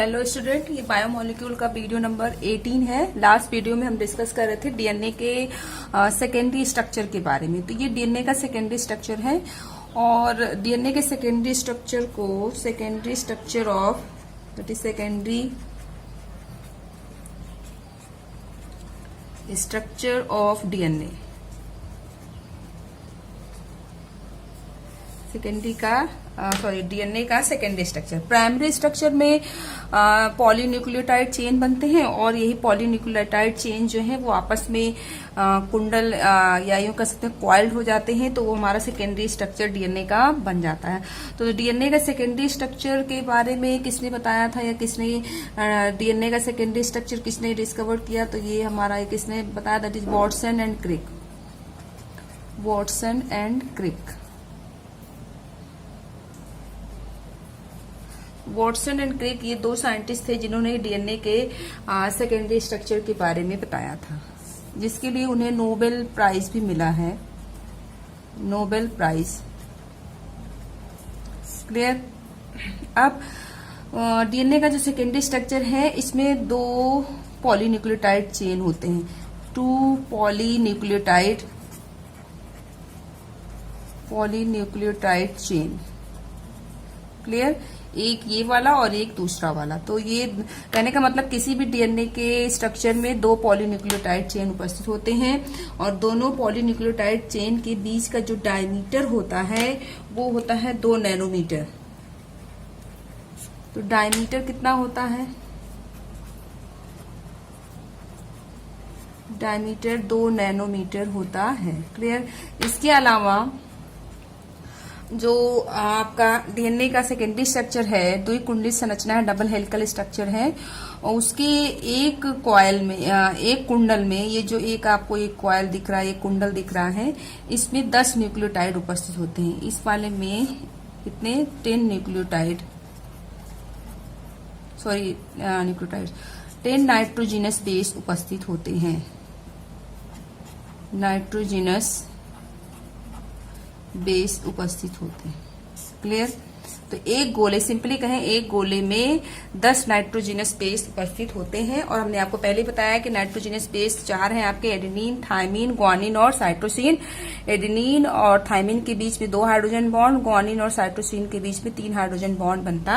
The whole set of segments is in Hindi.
हेलो स्टूडेंट, ये बायोमोलिक्यूल का वीडियो नंबर 18 है। लास्ट वीडियो में हम डिस्कस कर रहे थे डीएनए के सेकेंडरी स्ट्रक्चर के बारे में। तो ये डीएनए का सेकेंडरी स्ट्रक्चर है और डीएनए के सेकेंडरी स्ट्रक्चर को secondary structure of that is secondary structure of DNA, secondary का डीएनए का सेकेंडरी स्ट्रक्चर। प्राइमरी स्ट्रक्चर में पॉलीन्यूक्लियोटाइड चेन बनते हैं और यही पॉलीन्यूक्लियोटाइड चेन जो है वो आपस में कुंडल या यूं कह सकते हैं कॉइल्ड हो जाते हैं, तो वो हमारा सेकेंडरी स्ट्रक्चर डीएनए का बन जाता है। तो डीएनए का सेकेंडरी स्ट्रक्चर के बारे में किसने बताया था या किसने डीएनए का सेकेंडरी स्ट्रक्चर किसने डिस्कवर किया? तो ये हमारा किसने बताया, that is Watson and Crick. Watson and Crick. Watson and Crick ये दो साइंटिस्ट थे जिन्होंने डीएनए के सेकेंडरी स्ट्रक्चर के बारे में बताया था, जिसके लिए उन्हें नोबेल प्राइज भी मिला है, नोबेल प्राइज। क्लियर? अब डीएनए का जो सेकेंडरी स्ट्रक्चर है इसमें दो पॉलीन्यूक्लियोटाइड चेन होते हैं, टू पॉलीन्यूक्लियोटाइड चेन। क्लियर? एक ये वाला और एक दूसरा वाला। तो ये कहने का मतलब किसी भी डीएनए के स्ट्रक्चर में दो पॉलीन्यूक्लियोटाइड चेन उपस्थित होते हैं और दोनों पॉलीन्यूक्लियोटाइड चेन के बीच का जो डायमीटर होता है वो होता है 2 नैनोमीटर। तो डायमीटर कितना होता है? डायमीटर 2 नैनोमीटर होता है। क्लियर? इसके अलावा जो आपका डीएनए का सेकेंडरी स्ट्रक्चर है, द्विकुंडलित संरचना है, डबल हेलिकल स्ट्रक्चर है, और उसके एक कॉइल में एक कुंडल में ये जो एक आपको एक कॉइल दिख रहा है, एक कुंडल दिख रहा है, इसमें 10 न्यूक्लियोटाइड उपस्थित होते हैं। इस वाले में कितने? 10 न्यूक्लियोटाइड, 10 नाइट्रोजिनस बेस उपस्थित होते हैं। नाइट्रोजिनस बेस उपस्थित होते हैं। क्लियर? तो एक गोले, सिंपली कहें एक गोले में 10 नाइट्रोजिनस बेस उपस्थित होते हैं। और हमने आपको पहले बताया कि नाइट्रोजिनस बेस 4 हैं आपके, एडेनिन, थाइमिन, ग्वानिन और साइटोसिन। एडेनिन और थाइमिन के बीच में 2 हाइड्रोजन बॉन्ड, ग्वानिन और साइटोसिन के बीच में 3 हाइड्रोजन बॉन्ड बनता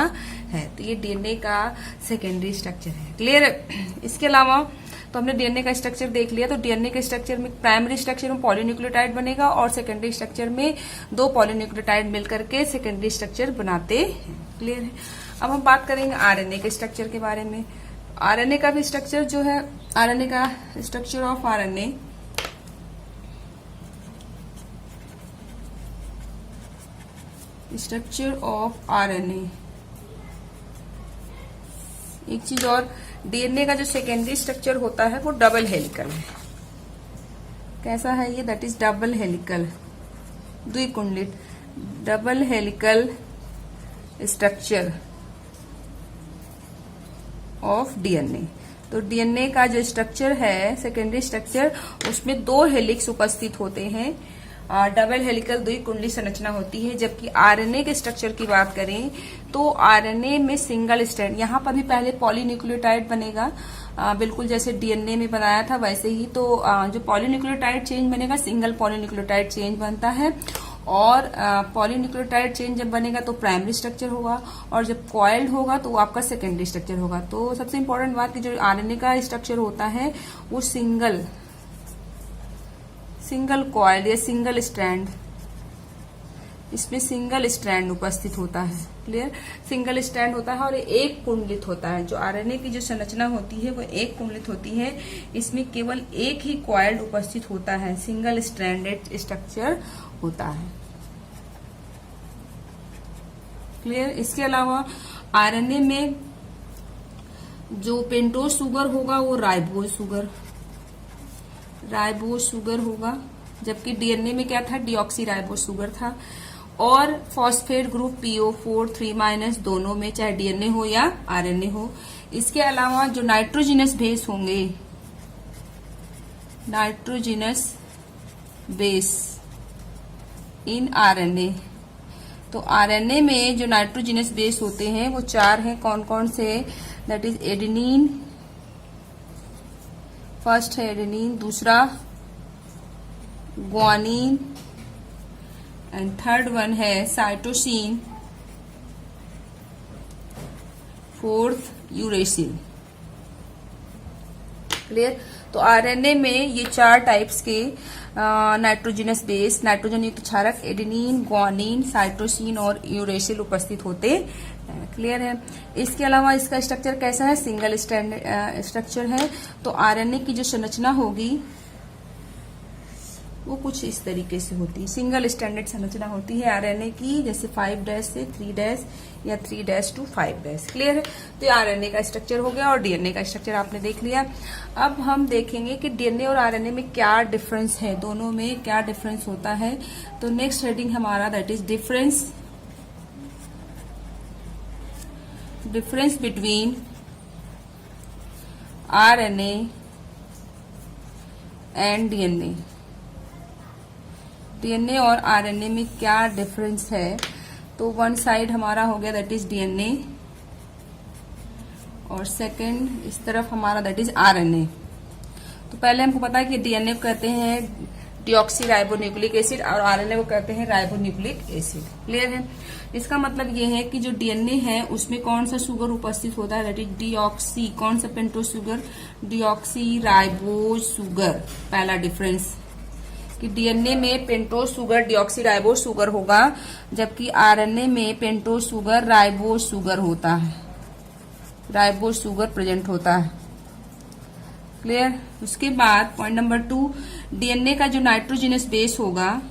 है। तो ये डीएनए का सेकेंडरी स्ट्रक्चर है। क्लियर? इसके अलावा तो हमने डीएनए का स्ट्रक्चर देख लिया। तो डीएनए के स्ट्रक्चर में प्राइमरी स्ट्रक्चर में पॉलीन्यूक्लियोटाइड बनेगा और सेकेंडरी स्ट्रक्चर में 2 पॉलीन्यूक्लियोटाइड मिलकर के सेकेंडरी स्ट्रक्चर बनाते हैं। क्लियर है? अब हम बात करेंगे आरएनए के स्ट्रक्चर के बारे में। आरएनए का भी स्ट्रक्चर जो है, आरएनए का structure of RNA, structure of RNA. एक चीज और, डीएनए का जो सेकेंडरी स्ट्रक्चर होता है वो डबल हेलिकल है। कैसा है ये? दैट इज डबल हेलिकल, द्विकुंडलित, double helical structure of DNA. तो डीएनए का जो स्ट्रक्चर है सेकेंडरी स्ट्रक्चर, उसमें 2 हेलिक्स उपस्थित होते हैं, डबल हेलिकल द्विकुंडली संरचना होती है। जबकि आरएनए के स्ट्रक्चर की बात करें तो आरएनए में सिंगल स्ट्रैंड, यहाँ पर भी पहले पॉलीन्यूक्लियोटाइड बनेगा, बिल्कुल जैसे डीएनए में बनाया था वैसे ही। तो जो पॉलीन्यूक्लियोटाइड चेन बनेगा, सिंगल पॉलीन्यूक्लियोटाइड चेन बनता है। और पॉलीन्यूक्लियोटाइड चेन जब बनेगा तो प्राइमरी स्ट्रक्चर होगा, और जब कॉइल्ड होगा तो वो आपका सेकेंडरी स्ट्रक्चर होगा। तो सबसे इंपॉर्टेंट बात कि जो आरएनए का स्ट्रक्चर होता है वो सिंगल कॉइल्ड या सिंगल स्ट्रैंड, इसमें सिंगल स्ट्रैंड उपस्थित होता है। क्लियर? सिंगल स्ट्रैंड होता है और एक कुंडलित होता है। जो आरएनए की जो संरचना होती है वो एक कुंडलित होती है, इसमें केवल एक ही कॉइल्ड उपस्थित होता है, सिंगल स्ट्रैंडेड स्ट्रक्चर होता है। क्लियर? इसके अलावा आरएनए में जो पेंटोज शुगर होगा वो राइबोज शुगर होगा, जबकि डीएनए में क्या था? डीऑक्सीराइबोज शुगर था। और फॉस्फेट ग्रुप PO4 3- दोनों में, चाहे डीएनए हो या आरएनए हो। इसके अलावा जो नाइट्रोजिनस बेस होंगे, नाइट्रोजिनस बेस इन आरएनए, तो आरएनए में जो नाइट्रोजिनस बेस होते हैं वो 4 हैं। कौन कौन से? दैट इज एडेनिन, फर्स्ट है एडेनिन, दूसरा ग्वानिन एंड थर्ड वन है साइटोसिन, फोर्थ यूरेसिल। क्लियर। तो आरएनए में ये 4 टाइप्स के नाइट्रोजनस बेस, नाइट्रोजन युक्त क्षारक एडेनिन, ग्वानिन, साइटोसिन और यूरेसिल उपस्थित होते हैं। क्लियर है। इसके अलावा इसका स्ट्रक्चर कैसा है, सिंगल स्ट्रैंड स्ट्रक्चर है। तो आरएनए की जो संरचना होगी वो कुछ इस तरीके से होती है, सिंगल स्टैंडर्ड संरचना होती है आरएनए की, जैसे 5' से 3' या 3' to 5'। क्लियर है। तो ये आरएनए का स्ट्रक्चर हो गया और डीएनए का स्ट्रक्चर आपने देख लिया। अब हम देखेंगे कि डीएनए और आरएनए में क्या डिफरेंस है, दोनों में क्या डिफरेंस होता है। तो नेक्स्ट हेडिंग हमारा that is difference between RNA and DNA. DNA और आरएनए में क्या डिफरेंस है। तो वन साइड हमारा हो गया दैट इज डीएनए और सेकंड इस तरफ हमारा दैट इज आरएनए। तो पहले हमको पता है कि डीएनए को कहते हैं डिऑक्सी राइबोन्यूक्लिक एसिड और आरएनए को कहते हैं राइबोन्यूक्लिक एसिड। क्लियर है। इसका मतलब ये है कि जो डीएनए है उसमें कौन सा शुगर उपस्थित होता है, दैट इज डिऑक्सी, कौन सा pentose sugar, deoxy ribose sugar. पहला डिफरेंस कि डीएनए में pentose sugar deoxy ribose sugar होगा, जबकि आरएनए में पेंटोज शुगर राइबोज शुगर होता है, राइबोज शुगर प्रेजेंट होता है। क्लियर। उसके बाद पॉइंट नंबर 2, डीएनए का जो नाइट्रोजनस बेस होगा,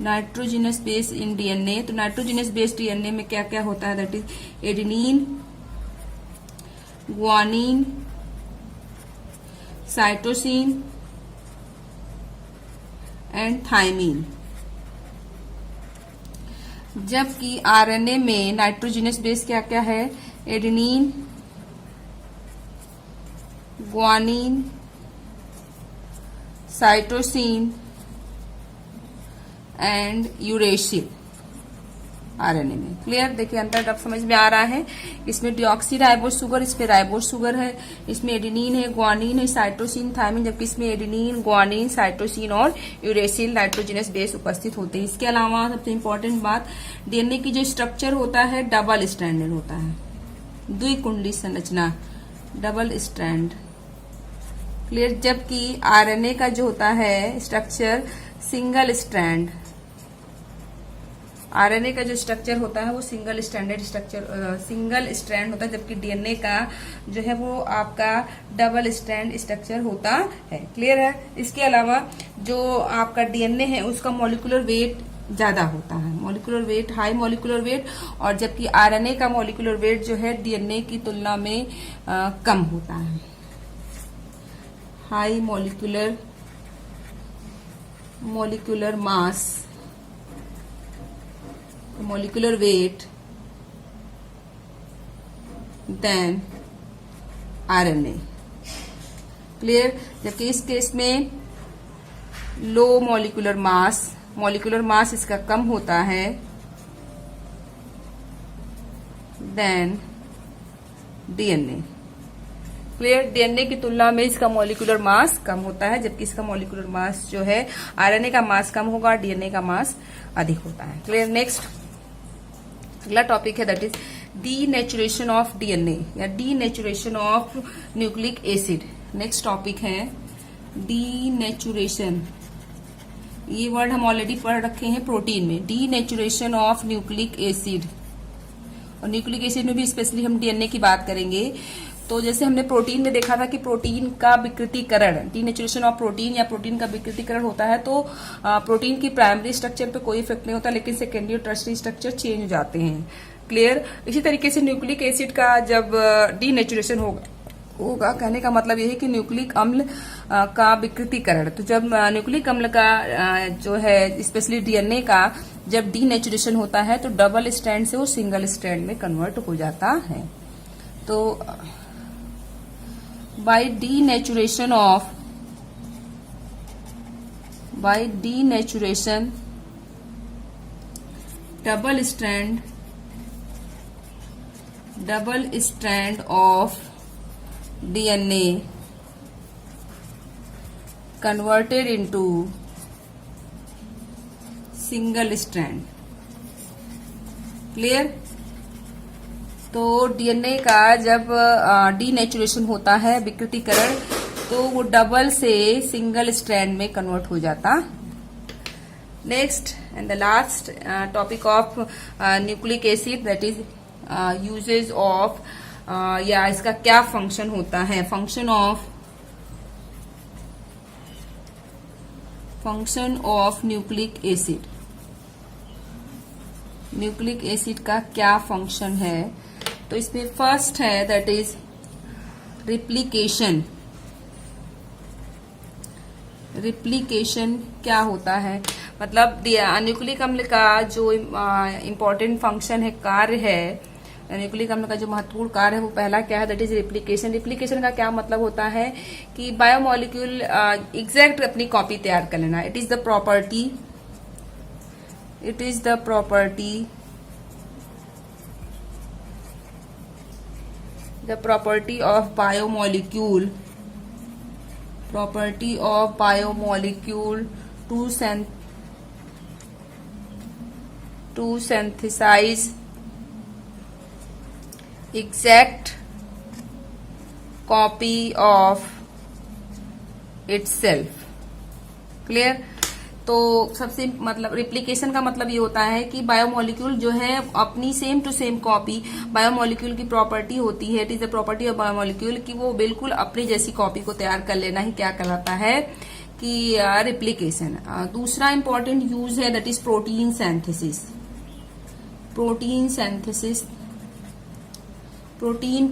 नाइट्रोजनस बेस इन डीएनए, तो नाइट्रोजनस बेस डीएनए में क्या क्या होता है, that is adenine, guanine, cytosine and thymine. जबकि आरएनए में नाइट्रोजनस बेस क्या क्या है, adenine, guanine, cytosine and uracil RNA में। क्लियर। देखिए अंतर अब समझ में आ रहा है। इसमें डिऑक्सी राइबोज शुगर, इस पे राइबोज शुगर है, इसमें एडेनिन है, ग्वानिन है, साइटोसिन, थाइमिन, जबकि इसमें एडेनिन, ग्वानिन, साइटोसिन और यूरेसिल नाइट्रोजनस बेस उपस्थित होते हैं। इसके अलावा सबसे इंपॉर्टेंट बात, डीएनए की जो स्ट्रक्चर होता है डबल स्ट्रैंडेड होता है, द्विकुंडी संरचना, डबल स्ट्रैंड। क्लियर। जबकि आरएनए का जो होता है स्ट्रक्चर सिंगल स्ट्रैंड, आरएनए का जो स्ट्रक्चर होता है वो single standard structure, single strand होता है, जबकि डीएनए का जो है वो आपका डबल स्ट्रैंड स्ट्रक्चर होता है। क्लियर है। इसके अलावा जो आपका डीएनए है उसका मॉलिक्यूलर वेट ज्यादा होता है, molecular weight, high molecular weight, और जबकि आरएनए का मॉलिक्यूलर वेट जो है डीएनए की तुलना में कम होता है, high molecular mass, molecular weight than RNA। Clear. जबकि इस केस में लो मॉलिक्यूलर मास इसका कम होता है देन डीएनए। क्लियर। डीएनए की तुलना में इसका मॉलिक्यूलर मास कम होता है, जबकि इसका मॉलिक्यूलर मास जो है आरएनए का मास कम होगा, डीएनए का मास अधिक होता है। क्लियर। नेक्स्ट अगला टॉपिक है that is denaturation of DNA या denaturation of nucleic acid. Next topic है डीनेचुरेशन। ये वर्ड हम ऑलरेडी पढ़ रखे हैं प्रोटीन में, डीनेचुरेशन ऑफ न्यूक्लिक एसिड। और न्यूक्लिक एसिड में भी स्पेशली हम डीएनए की बात करेंगे। तो जैसे हमने प्रोटीन में देखा था कि प्रोटीन का विकृतीकरण, डीनेचुरेशन ऑफ प्रोटीन या प्रोटीन का विकृतीकरण होता है, तो प्रोटीन की प्राइमरी स्ट्रक्चर पे कोई इफेक्ट नहीं होता, लेकिन सेकेंडरी और टर्सरी स्ट्रक्चर चेंज हो जाते हैं। क्लियर। इसी तरीके से न्यूक्लिक एसिड का जब डीनेचुरेशन होगा, कहने का मतलब यह है कि न्यूक्लिक अम्ल का विकृतीकरण, तो जब न्यूक्लिक अम्ल का जो है स्पेशली डीएनए का जब डीनेचुरेशन होता है तो डबल स्ट्रैंड से वो सिंगल स्ट्रैंड में कन्वर्ट हो जाता है। तो by denaturation double strand double strand of DNA converted into single strand. Clear? तो डीएनए का जब डीनेचुरेशन होता है, विकृतीकरण, तो वो डबल से सिंगल स्ट्रैंड में कन्वर्ट हो जाता। Next and the last topic of nucleic acid, that is usage of, या इसका क्या फंक्शन होता है। Function of nucleic acid. Nucleic acid का क्या फंक्शन है? तो इसमें फर्स्ट है दैट इज रिप्लिकेशन। रिप्लिकेशन क्या होता है? मतलब न्यूक्लिक अम्ल का जो इम्पोर्टेंट फंक्शन है, कार्य है, न्यूक्लिक अम्ल का जो महत्वपूर्ण कार्य है वो पहला क्या है? That is replication. रिप्लिकेशन का क्या मतलब होता है कि बायोमोलिक्यूल एग्जैक्ट अपनी कॉपी तैयार कर लेना। It is the property of biomolecule to synthesize exact copy of itself। Clear? तो सबसे मतलब रिप्लिकेशन का मतलब ये होता है कि बायोमोलिक्यूल जो है अपनी same to same copy, biomolecule की प्रॉपर्टी होती है, it is the property of biomolecule कि वो बिल्कुल अपनी जैसी कॉपी को तैयार कर लेना ही क्या कहलाता है कि रिप्लिकेशन। दूसरा इंपॉर्टेंट यूज है that is protein synthesis. Protein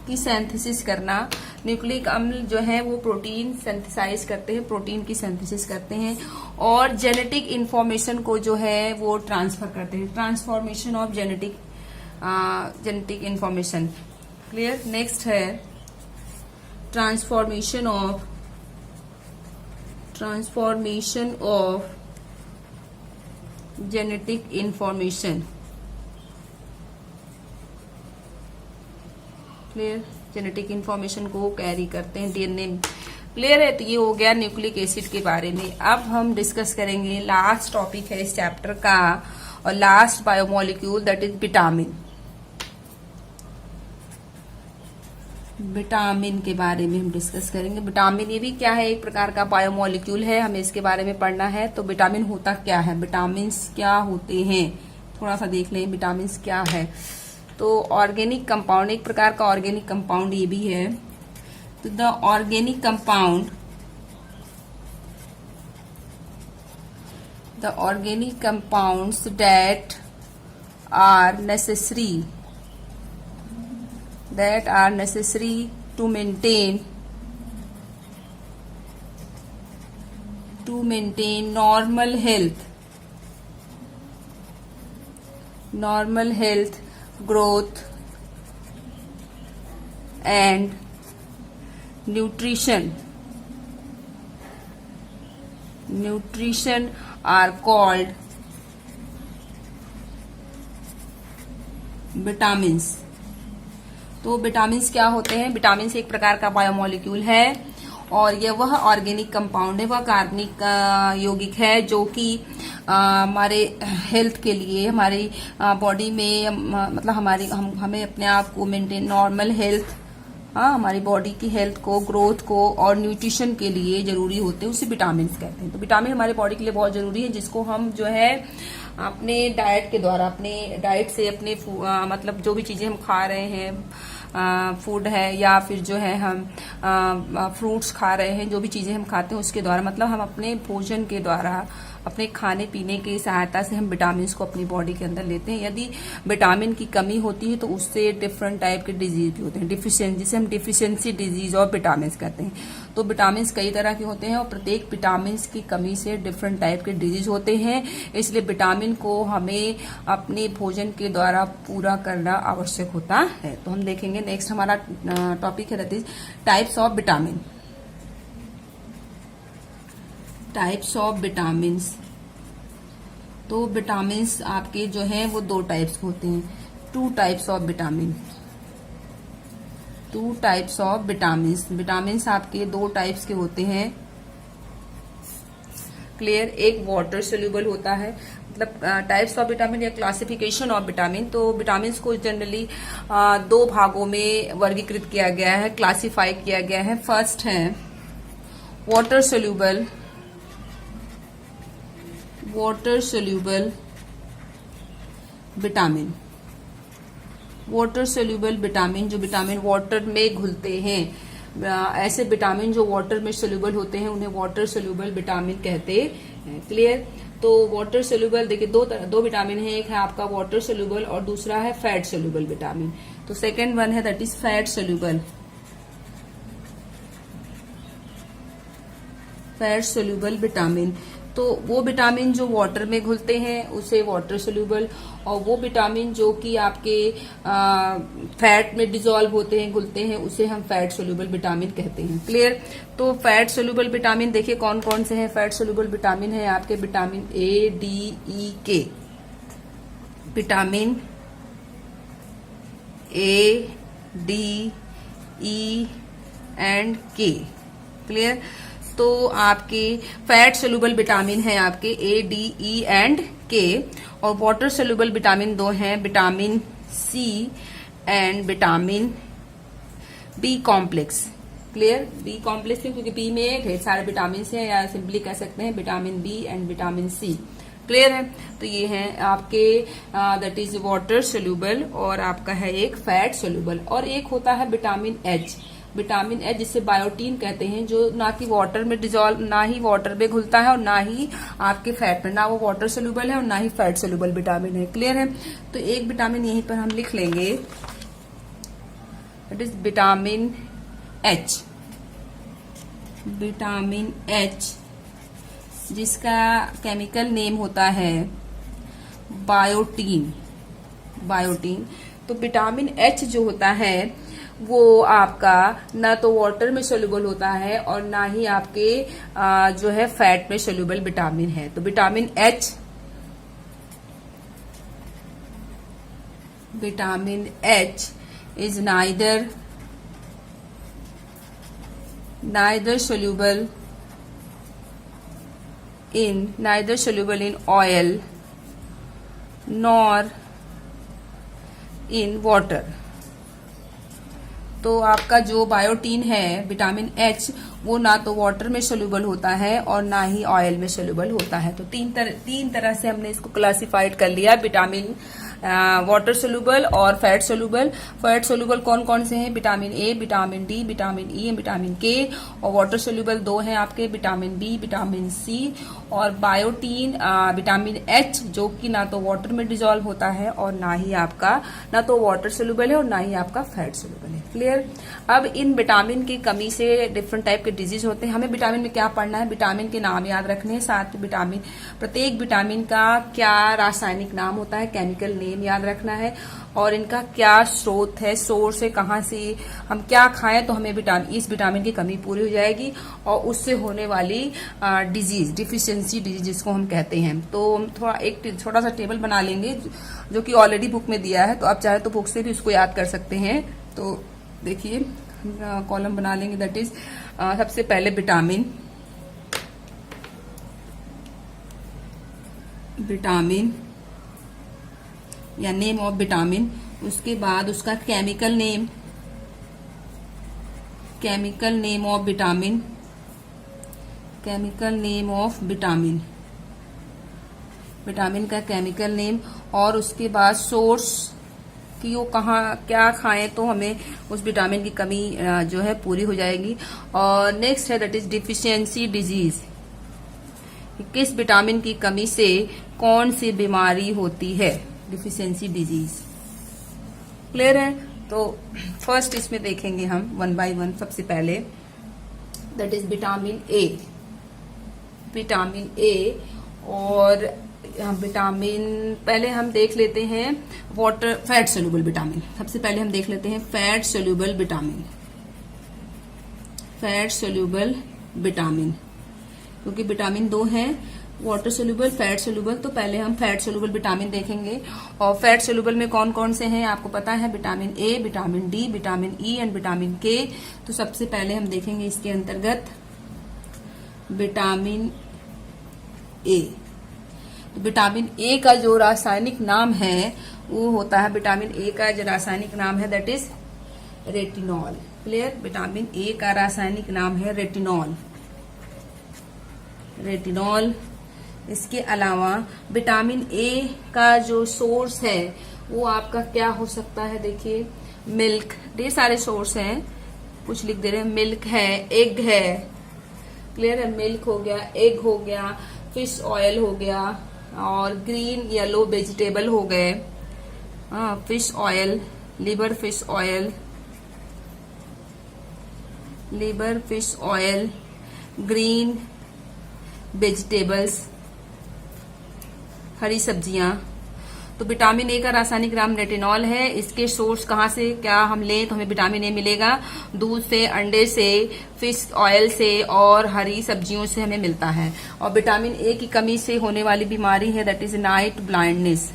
की सिंथेसिस करना। न्यूक्लिक अम्ल जो है वो प्रोटीन सिंथेसाइज करते हैं, प्रोटीन की सिंथेसिस करते हैं और जेनेटिक इंफॉर्मेशन को जो है वो ट्रांसफर करते हैं। Transformation of genetic information. Clear? Next है transformation of genetic information. Clear? Genetic information को कैरी करते हैं डीएनए। क्लियर है? तो ये हो गया न्यूक्लिक एसिड के बारे में। अब हम डिस्कस करेंगे लास्ट टॉपिक है इस चैप्टर का और last biomolecule, that is vitamin. Vitamin के बारे में हम डिस्कस करेंगे। विटामिन ये भी क्या है? एक प्रकार का बायोमोलिक्यूल है, हमें इसके बारे में पढ़ना है। तो विटामिन होता क्या है, विटामिन क्या होते हैं, थोड़ा सा देख लें विटामिन क्या है। तो ऑर्गेनिक कंपाउंड, एक प्रकार का ऑर्गेनिक कंपाउंड ये भी है। तो the organic compounds that are necessary to maintain normal health, growth and nutrition are called vitamins। तो विटामिन्स क्या होते हैं? विटामिन्स एक प्रकार का बायोमोलिक्यूल है और यह वह ऑर्गेनिक कंपाउंड है, वह कार्बनिक यौगिक है जो कि हमारे हेल्थ के लिए, हमारी बॉडी में मतलब हमें अपने आप को मेंटेन, नॉर्मल हेल्थ, हमारी बॉडी की हेल्थ को, ग्रोथ को और न्यूट्रिशन के लिए जरूरी होते हैं, उसे विटामिन कहते हैं। तो विटामिन हमारे बॉडी के लिए बहुत जरूरी है, जिसको हम जो है अपने डाइट के द्वारा, अपने डाइट से, अपने मतलब जो भी चीजें हम खा रहे हैं, फूड है या फिर जो है हम फ्रूट्स खा रहे हैं, जो भी चीजें हम खाते हैं उसके द्वारा, मतलब हम अपने भोजन के द्वारा, अपने खाने पीने की सहायता से हम विटामिन को अपनी बॉडी के अंदर लेते हैं। यदि विटामिन की कमी होती है तो उससे डिफरेंट टाइप के डिजीज भी होते हैं, डिफिशियंसी, जिसे हम डिफिशियंसी डिजीज ऑफ विटामिन कहते हैं। तो विटामिन कई तरह के होते हैं और प्रत्येक विटामिन की कमी से डिफरेंट टाइप के डिजीज होते हैं, इसलिए विटामिन को हमें अपने भोजन के द्वारा पूरा करना आवश्यक होता है। तो हम देखेंगे नेक्स्ट हमारा टॉपिक है that is types of vitamin. Types of vitamins. तो विटामिन्स आपके जो हैं वो दो टाइप्स होते हैं, 2 types of vitamin. 2 types of vitamins. Vitamins आपके 2 टाइप्स के होते हैं। क्लियर। एक वाटर सोल्यूबल होता है, मतलब टाइप्स ऑफ विटामिन या क्लासिफिकेशन ऑफ विटामिन। तो विटामिन्स को जनरली 2 भागों में वर्गीकृत किया गया है, क्लासिफाई किया गया है। फर्स्ट है water soluble vitamin. Water soluble vitamin, जो विटामिन वाटर में घुलते हैं, ऐसे विटामिन जो वाटर में सोल्यूबल होते हैं उन्हें वाटर सोल्यूबल विटामिन कहते हैं। क्लियर। तो वाटर सोल्यूबल देखिए दो विटामिन है, एक है आपका वाटर सोल्यूबल और दूसरा है फैट सोल्यूबल विटामिन। तो सेकेंड वन है that is fat soluble vitamin. तो वो विटामिन जो वाटर में घुलते हैं उसे वाटर सोल्यूबल, और वो विटामिन जो कि आपके फैट में डिसॉल्व होते हैं, घुलते हैं, उसे हम फैट सोल्यूबल विटामिन कहते हैं। क्लियर। तो फैट सोल्यूबल विटामिन देखिए कौन कौन से हैं। फैट सोल्यूबल विटामिन है आपके विटामिन ए, डी, ई, के। Vitamin A, D, E and के। क्लियर। तो आपके फैट सोल्यूबल विटामिन है आपके ए, डी, ई एंड के, और वाटर सोल्यूबल विटामिन 2 हैं, vitamin C and vitamin B complex. Clear. B complex क्योंकि बी में ढेर सारे विटामिन हैं, या सिंपली कह सकते हैं vitamin B and vitamin C. Clear है। तो ये हैं आपके दैट इज वाटर सोल्यूबल, और आपका है एक फैट सोल्यूबल। और एक होता है विटामिन एच। विटामिन एच जिसे बायोटीन कहते हैं, जो ना कि वाटर में डिजॉल्व, ना ही वाटर में घुलता है और ना ही आपके फैट में, ना वो वाटर सोल्यूबल है और ना ही फैट सोल्यूबल विटामिन है। क्लियर है। तो एक विटामिन यहीं पर हम लिख लेंगे, that is vitamin H. Vitamin H जिसका केमिकल नेम होता है बायोटीन। तो विटामिन एच जो होता है वो आपका ना तो वाटर में सोल्यूबल होता है और ना ही आपके जो है फैट में सोल्यूबल विटामिन है। तो vitamin H is neither soluble in oil nor in water। तो आपका जो बायोटीन है विटामिन एच, वो ना तो वाटर में सोल्यूबल होता है और ना ही ऑयल में सोल्यूबल होता है। तो तीन तरह से हमने इसको क्लासिफाइड कर लिया, विटामिन वाटर सोल्यूबल और फैट सोल्यूबल। फैट सोल्यूबल कौन कौन से हैं? Vitamin A, vitamin D, vitamin E and vitamin के। और वाटर सोल्यूबल 2 हैं आपके, विटामिन बी, विटामिन सी। और बायोटीन विटामिन एच, जो कि ना तो वाटर में डिजोल्व होता है और ना ही आपका ना तो वाटर सोल्यूबल है और ना ही आपका फैट सोल्यूबल है। क्लियर। अब इन विटामिन की कमी से डिफरेंट टाइप के डिजीज होते हैं। हमें विटामिन में क्या पढ़ना है? विटामिन के नाम याद रखने हैं, साथ में प्रत्येक विटामिन का क्या रासायनिक नाम होता है, केमिकल नेम याद रखना है, और इनका क्या स्रोत है, सोर्स है, कहाँ से हम क्या खाएं तो हमें इस विटामिन की कमी पूरी हो जाएगी और उससे होने वाली डिजीज, डिफिशियंसी डिजीज जिसको हम कहते हैं। तो हम एक छोटा सा टेबल बना लेंगे जो कि ऑलरेडी बुक में दिया है, तो आप चाहे तो बुक से भी उसको याद कर सकते हैं। तो देखिए कॉलम बना लेंगे, दैट इज सबसे पहले विटामिन या नेम ऑफ विटामिन, उसके बाद उसका chemical name of vitamin, vitamin का केमिकल नेम, और उसके बाद सोर्स कि वो कहाँ क्या खाएं तो हमें उस विटामिन की कमी जो है पूरी हो जाएगी। और नेक्स्ट है दैट इज डिफिशियंसी डिजीज, किस विटामिन की कमी से कौन सी बीमारी होती है, डिफिशियंसी डिजीज। क्लियर है। तो फर्स्ट इसमें देखेंगे हम 1 by 1। सबसे पहले दैट इज विटामिन ए, और पहले हम देख लेते हैं फैट सोल्यूबल विटामिन। सबसे पहले हम देख लेते हैं फैट सोल्यूबल विटामिन, क्योंकि विटामिन 2 हैं, वाटर सोल्यूबल, फैट सोल्यूबल। तो पहले हम फैट सोल्यूबल विटामिन देखेंगे। और फैट सोल्यूबल में कौन कौन से हैं आपको पता है, vitamin A, vitamin D, vitamin E and vitamin के। तो सबसे पहले हम देखेंगे इसके अंतर्गत विटामिन ए। तो विटामिन ए का जो रासायनिक नाम है वो होता है, विटामिन ए का जो रासायनिक नाम है that is retinol. Clear? Vitamin A का रासायनिक नाम है रेटिनॉल। रेटिनॉल। इसके अलावा विटामिन ए का जो सोर्स है वो आपका क्या हो सकता है, देखिए मिल्क, ढेर सारे सोर्स हैं, कुछ लिख दे रहे हैं, मिल्क है, एग है। क्लियर है? मिल्क हो गया, एग हो गया, फिश ऑयल हो गया और ग्रीन येलो वेजिटेबल हो गए, fish oil, liver fish oil, liver fish oil, green vegetables, हरी सब्जियां। तो विटामिन ए का रासायनिक नाम रेटिनॉल है। इसके सोर्स कहाँ से क्या हम लें तो हमें विटामिन ए मिलेगा, दूध से, अंडे से, फिश ऑयल से और हरी सब्जियों से हमें मिलता है। और विटामिन ए की कमी से होने वाली बीमारी है that is night blindness.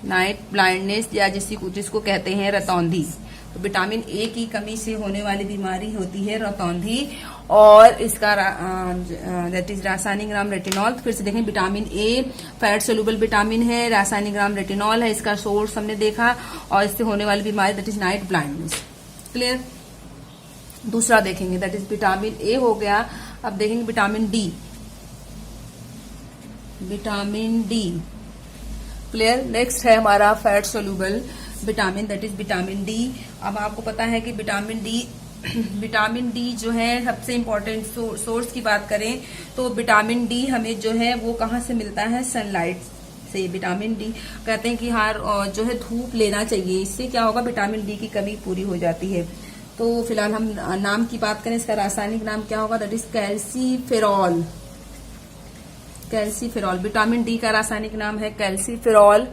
Night blindness या जिसको कहते हैं रतौंधी। तो विटामिन ए की कमी से होने वाली बीमारी होती है रतौंधी और इसका दैट इज रासायनिक नाम रेटिनॉल। फिर से देखें, vitamin A fat soluble vitamin है, रासायनिक नाम रेटिनॉल है, इसका सोर्स हमने देखा और इससे होने वाली बीमारी that is night blindness. Clear? दूसरा देखेंगे दैट इज विटामिन ए हो गया। अब देखेंगे vitamin D. Vitamin D. Clear? Next है हमारा fat soluble vitamin that is vitamin D. अब आपको पता है कि विटामिन डी जो है सबसे इम्पोर्टेंट सोर्स की बात करें तो विटामिन डी हमें जो है वो कहाँ से मिलता है, सनलाइट से। विटामिन डी कहते हैं कि हर जो है धूप लेना चाहिए, इससे क्या होगा, विटामिन डी की कमी पूरी हो जाती है। तो फिलहाल हम नाम की बात करें, इसका रासायनिक नाम क्या होगा, that is calciferol. Calciferol vitamin D का रासायनिक नाम है कैल्सीफेरॉल।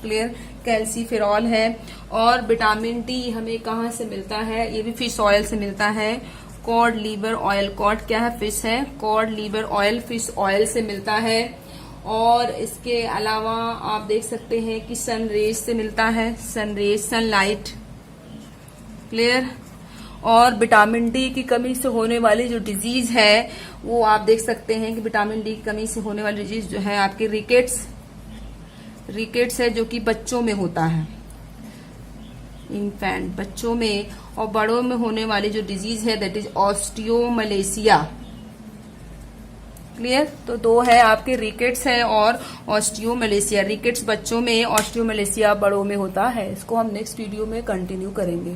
क्लियर? कैल्सीफेरॉल है। और विटामिन डी हमें कहाँ से मिलता है, ये भी फिश ऑयल से मिलता है। कॉड लीवर ऑयल, कॉड क्या है, फिश है, cod liver oil fish oil से मिलता है। और इसके अलावा आप देख सकते हैं कि सनरेज से मिलता है, सनरेज, सनलाइट। क्लियर? और विटामिन डी की कमी से होने वाली जो डिजीज है वो आप देख सकते हैं कि विटामिन डी की कमी से होने वाली डिजीज जो है आपकी रिकेट्स है, जो कि बच्चों में होता है, इन्फेंट बच्चों में। और बड़ों में होने वाली जो डिजीज है दैट इज ऑस्टियोमलेशिया। क्लियर? तो दो है आपके, रिकेट्स है और ऑस्टियोमलेशिया। रिकेट्स बच्चों में, ऑस्टियोमलेशिया बड़ों में होता है। इसको हम नेक्स्ट वीडियो में कंटिन्यू करेंगे।